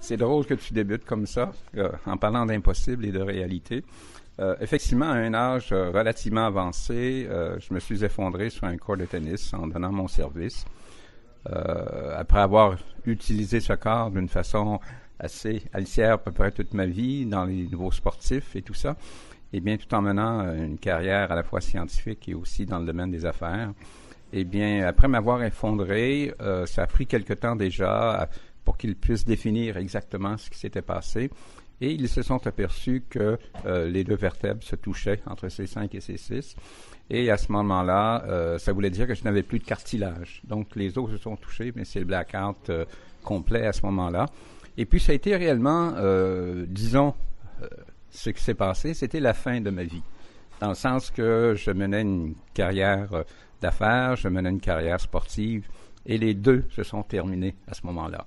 C'est drôle que tu débutes comme ça, en parlant d'impossible et de réalité. Effectivement, à un âge relativement avancé, je me suis effondré sur un court de tennis en donnant mon service. Après avoir utilisé ce corps d'une façon assez alicière à peu près toute ma vie dans les niveaux sportifs et tout ça, et bien tout en menant une carrière à la fois scientifique et aussi dans le domaine des affaires. Eh bien, après m'avoir effondré, ça a pris quelque temps déjà pour qu'ils puissent définir exactement ce qui s'était passé. Et ils se sont aperçus que les deux vertèbres se touchaient entre C5 et C6. Et à ce moment-là, ça voulait dire que je n'avais plus de cartilage. Donc, les os se sont touchés, mais c'est le blackout complet à ce moment-là. Et puis, ça a été réellement, disons, ce qui s'est passé, c'était la fin de ma vie. Dans le sens que je menais une carrière d'affaires, je menais une carrière sportive, et les deux se sont terminés à ce moment-là.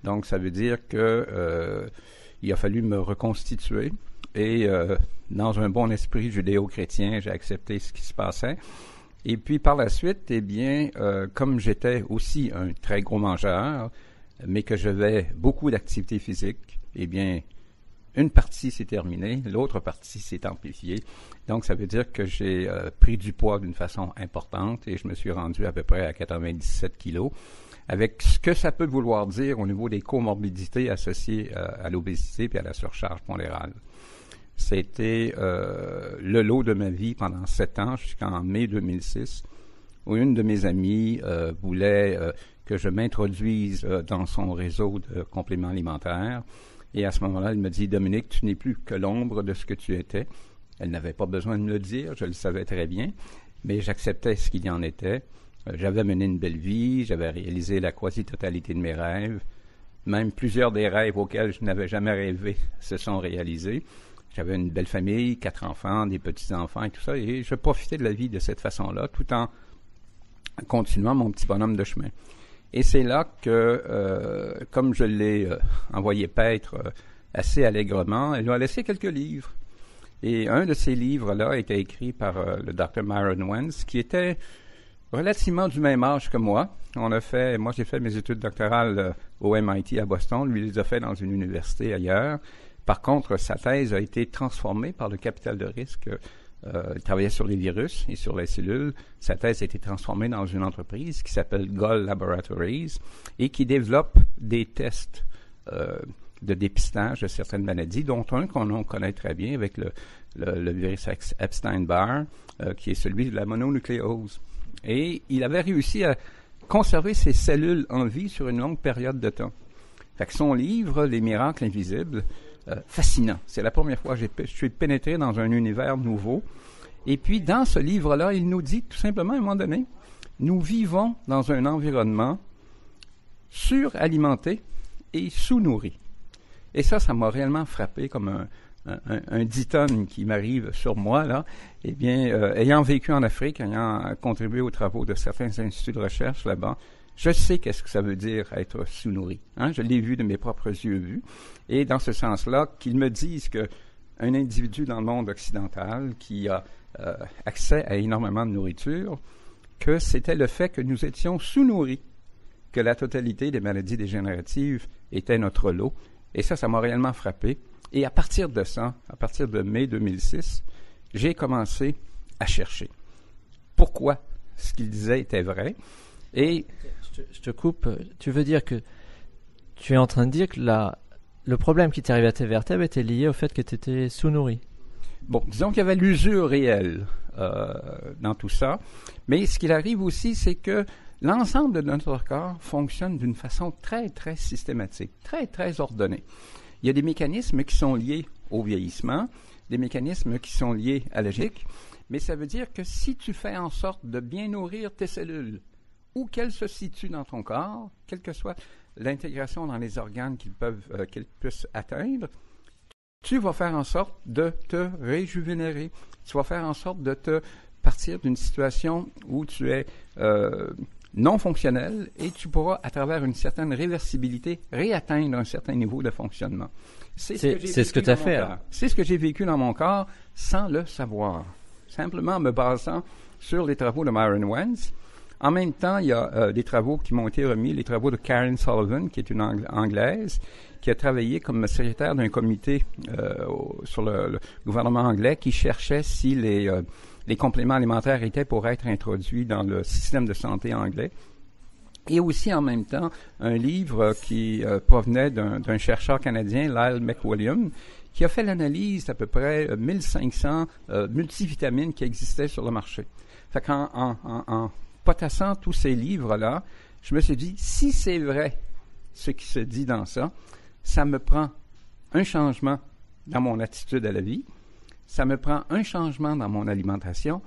Donc, ça veut dire que il a fallu me reconstituer et dans un bon esprit judéo-chrétien, j'ai accepté ce qui se passait. Et puis, par la suite, eh bien, comme j'étais aussi un très gros mangeur, mais que j'avais beaucoup d'activité physique, eh bien, une partie s'est terminée, l'autre partie s'est amplifiée. Donc, ça veut dire que j'ai pris du poids d'une façon importante et je me suis rendu à peu près à 97 kilos, avec ce que ça peut vouloir dire au niveau des comorbidités associées à l'obésité et à la surcharge pondérale. C'était le lot de ma vie pendant 7 ans, jusqu'en mai 2006, où une de mes amies voulait que je m'introduise dans son réseau de compléments alimentaires. Et à ce moment-là, elle me dit « Dominique, tu n'es plus que l'ombre de ce que tu étais. » Elle n'avait pas besoin de me le dire, je le savais très bien, mais j'acceptais ce qu'il y en était. J'avais mené une belle vie, j'avais réalisé la quasi-totalité de mes rêves. Même plusieurs des rêves auxquels je n'avais jamais rêvé se sont réalisés. J'avais une belle famille, 4 enfants, des petits-enfants et tout ça, et je profitais de la vie de cette façon-là, tout en continuant mon petit bonhomme de chemin. Et c'est là que, comme je l'ai envoyé paître assez allègrement, elle m'a laissé quelques livres. Et un de ces livres-là a été écrit par le Dr. Myron Wentz, qui était relativement du même âge que moi. Moi j'ai fait mes études doctorales au MIT à Boston, lui il les a fait dans une université ailleurs. Par contre, sa thèse a été transformée par le capital de risque. Il travaillait sur les virus et sur les cellules. Sa thèse a été transformée dans une entreprise qui s'appelle Gull Laboratories et qui développe des tests de dépistage de certaines maladies, dont un qu'on connaît très bien avec le virus Epstein-Barr, qui est celui de la mononucléose. Et il avait réussi à conserver ses cellules en vie sur une longue période de temps. Fait que son livre, Les miracles invisibles, fascinant. C'est la première fois que je suis pénétré dans un univers nouveau. Et puis, dans ce livre-là, il nous dit tout simplement, à un moment donné, nous vivons dans un environnement suralimenté et sous-nourri. Et ça m'a réellement frappé comme un 10 tonnes qui m'arrive sur moi, là. Eh bien, ayant vécu en Afrique, ayant contribué aux travaux de certains instituts de recherche là-bas, je sais qu'est-ce que ça veut dire être sous-nourri. Hein? Je l'ai vu de mes propres yeux vus. Et dans ce sens-là, qu'ils me disent qu'un individu dans le monde occidental qui a accès à énormément de nourriture, que c'était le fait que nous étions sous-nourris, que la totalité des maladies dégénératives était notre lot. Et ça m'a réellement frappé. Et à partir de ça, à partir de mai 2006, j'ai commencé à chercher. Pourquoi ce qu'il disait était vrai? Et je te coupe. Tu veux dire que tu es en train de dire que le problème qui t'est arrivé à tes vertèbres était lié au fait que tu étais sous-nourri? Bon, disons qu'il y avait l'usure réelle dans tout ça. Mais ce qu'il arrive aussi, c'est que l'ensemble de notre corps fonctionne d'une façon très, très systématique, très, très ordonnée. Il y a des mécanismes qui sont liés au vieillissement, des mécanismes qui sont liés à la logique, mais ça veut dire que si tu fais en sorte de bien nourrir tes cellules, où qu'elles se situent dans ton corps, quelle que soit l'intégration dans les organes qu'elles puissent atteindre, tu vas faire en sorte de te réjuvénérer. Tu vas faire en sorte de te partir d'une situation où tu es non fonctionnel et tu pourras, à travers une certaine réversibilité, réatteindre un certain niveau de fonctionnement. C'est ce que tu as fait. C'est ce que j'ai vécu dans mon corps sans le savoir. Simplement en me basant sur les travaux de Myron Wentz, En même temps, il y a des travaux qui m'ont été remis, les travaux de Karen Sullivan, qui est une Anglaise, qui a travaillé comme secrétaire d'un comité sur le gouvernement anglais qui cherchait si les compléments alimentaires étaient pour être introduits dans le système de santé anglais. Et aussi, en même temps, un livre qui provenait d'un chercheur canadien, Lyle McWilliam, qui a fait l'analyse d'à peu près 1500 multivitamines qui existaient sur le marché. Fait qu'en potassant tous ces livres-là, je me suis dit, si c'est vrai ce qui se dit dans ça, ça me prend un changement dans mon attitude à la vie, ça me prend un changement dans mon alimentation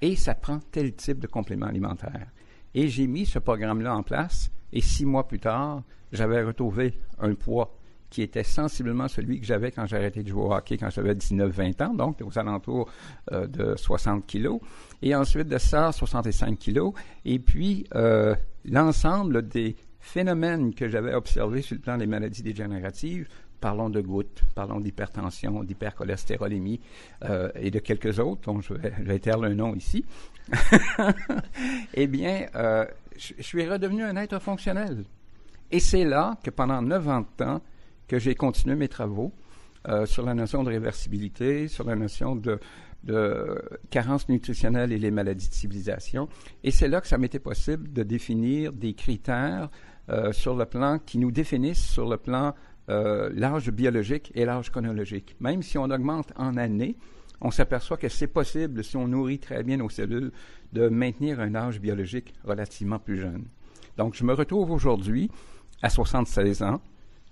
et ça prend tel type de complément alimentaire. Et j'ai mis ce programme-là en place et 6 mois plus tard, j'avais retrouvé un poids qui était sensiblement celui que j'avais quand j'ai arrêté de jouer au hockey quand j'avais 19-20 ans, donc aux alentours de 60 kilos. Et ensuite de ça, 65 kilos. Et puis, l'ensemble des phénomènes que j'avais observés sur le plan des maladies dégénératives, parlons de gouttes, parlons d'hypertension, d'hypercholestérolémie et de quelques autres, dont je vais taire le nom ici, eh bien, je suis redevenu un être fonctionnel. Et c'est là que pendant 9 ans de temps, que j'ai continué mes travaux sur la notion de réversibilité, sur la notion de carence nutritionnelle et les maladies de civilisation. Et c'est là que ça m'était possible de définir des critères sur le plan qui nous définissent sur le plan l'âge biologique et l'âge chronologique. Même si on augmente en années, on s'aperçoit que c'est possible, si on nourrit très bien nos cellules, de maintenir un âge biologique relativement plus jeune. Donc, je me retrouve aujourd'hui à 76 ans.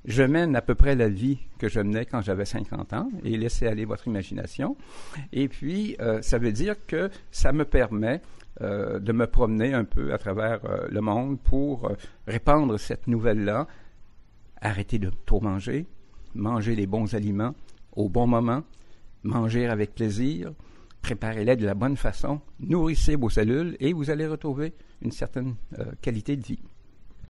Je mène à peu près la vie que je menais quand j'avais 50 ans, et laissez aller votre imagination. Et puis, ça veut dire que ça me permet de me promener un peu à travers le monde pour répandre cette nouvelle-là. Arrêtez de trop manger, manger les bons aliments au bon moment, manger avec plaisir, préparez-les de la bonne façon, nourrissez vos cellules et vous allez retrouver une certaine qualité de vie.